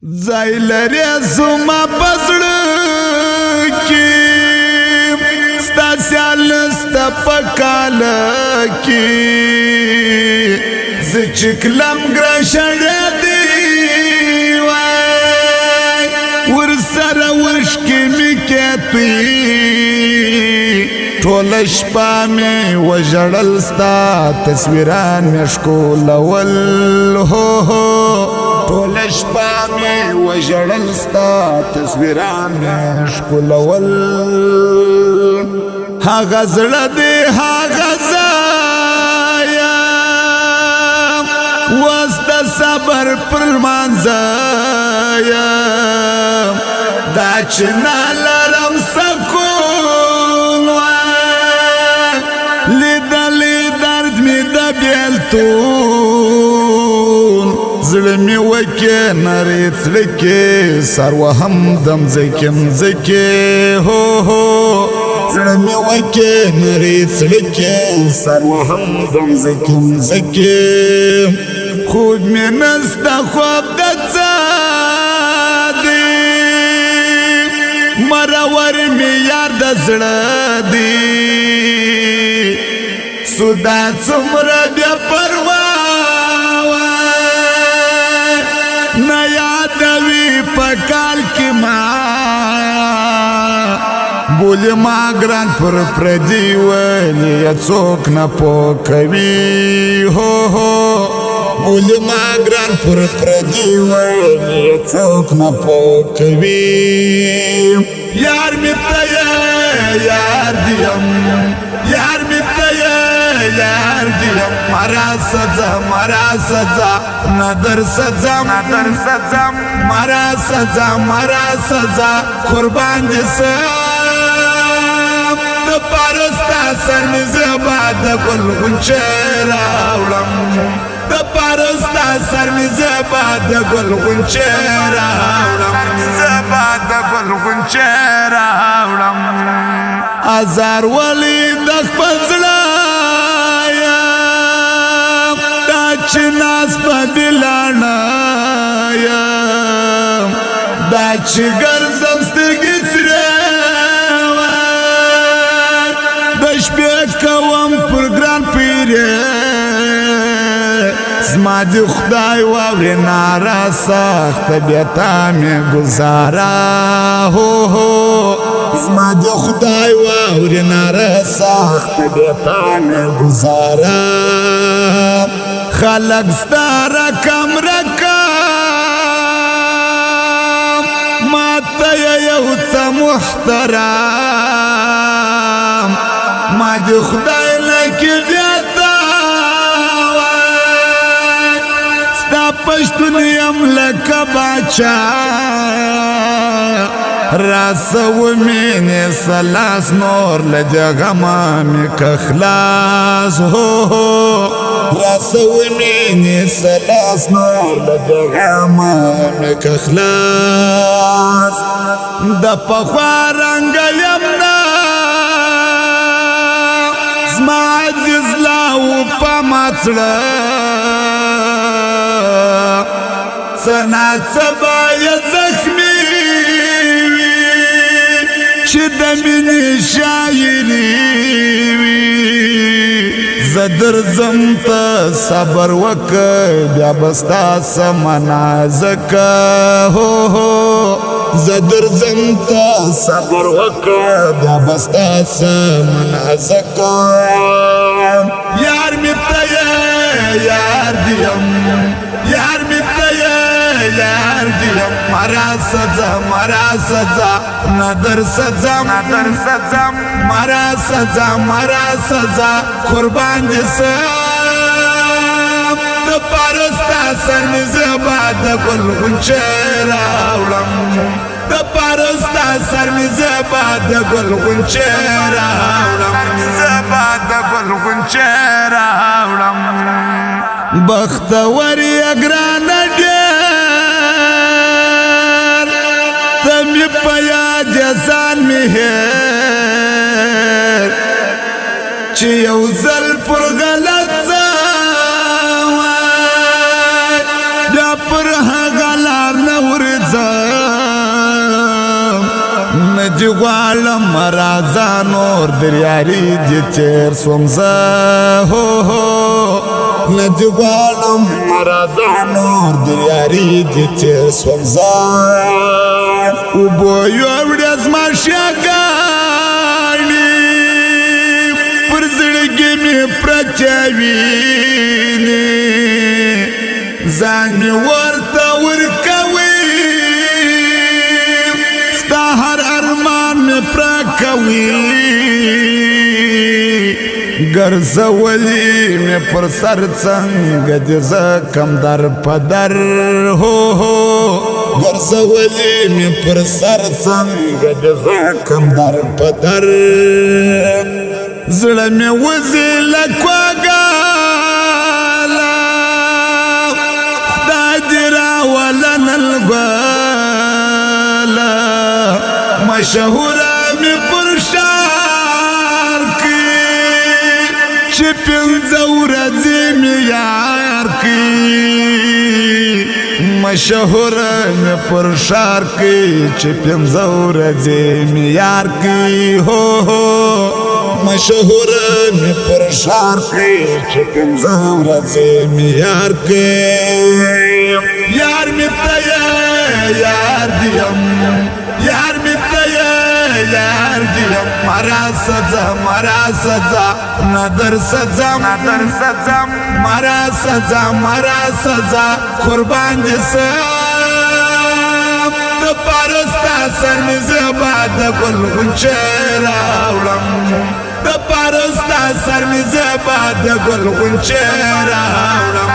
زایلری زما پزړه کې ستا سیال ستا پکال کې ز چکلم ګرشړ دی وای ور سره وشکې می کېتوي ټول شپه می وژړل ستا تصویران مشکو لول هو هو ټول شپه می وژړل ستا تصویران مشکو لول هغه زړه دی هغه ځایا وست صبر پر منځایا دا چې نالرم سکون لیدلی درد می د بیلتون زړه می وکې نری څړکې سرو هم دم زکم زکې هو هو زړه می وکې نری څړکې سرو هم دم زکم زکې خوب می نسته خوب د څه دی مرور می یار د زړه دی سودا څومره بیا پروا نه یادوي په کال کې ما بولې ما ګران پر پردي ولې څوک نه پوکوي هو هو بولې ما ګران پر پردي ولې څوک نه پوکوي یار می ته یار دیم یار می ته یار دیم مرا سزا ندر سزا مرا سزا قربان جسم د پارستا سر می زبا د گل غنچه راوړم د پارستا سر می زبا د گل غنچه راوړم ازار ولی د خپل زړه دا چې ناز په دلانا دا چې ګرځم سترګې سره د شپې کوم پر ګران پیره زما د خدای واورې ناره سخته بیتا مې ګزاره هو هو زما د خدای واورې ناره سخته بیتا مې ګزاره خلق ستا رقم ما ته یو ته محترم ما د خدای لکې بیتا ستا پښتون یم لکه باچا راسو مینې سلاس نور لجغما می کخلاص هو هو راسو مینې سلاس نور لجغما می کخلاص د پخوا رنگ یمنا زما عزیز لاو په ماڅړه سنا سبا زخمی چې د مینې شاعري زدر زم ته صبر وکړ بیا بستا سمنا زکه هو هو زدر زم ته صبر وکړ بیا بستا سمنا زکه یار می ته یار دیم یار می ته یار دیم مرا سزا ندر سزا مرا سزا قربان جسم د پارستا سر می زبا د گل غنچه راوړم د پارستا سر می زبا د گل غنچه راوړم بختور اگران ډېر تمی پیا جسان می هیر چې یو ځل پر غلط بیا پر هغه لار نه ندی غوالم مرازا نور دریاری دی تیر سومزا ہو ہو ندی غوالم مرازا نور دریاری دی تیر سومزا او بویو وڑیز ما شاگانی پر زڑگی می پرچاوینی زانی ورطا ورکوی ستا هر ارمان می پرکوی گرزولی می پر سر څنګه دی زکم در پدر هو هو گرزولی می پر سر څنګه دی زکم در پدر زړه می وزي لکواګالا خدای دې راولن الګالا مشهوره می پر شار کې چې پنځه ورځې می یار کې مشهوره می پر شار کې چې پنځه ورځې می یار کې هو هو مشهوره می پر شار کې چې پنځه ورځې می یار کې یار می ته یار دیم یار می ته یار دیم مرا سزا ندر سزا مرا سزا قربان دې سم د پرستا سر می زبا د ګل غنچه راوړم د پرستا سر می زبا د ګل غنچه راوړم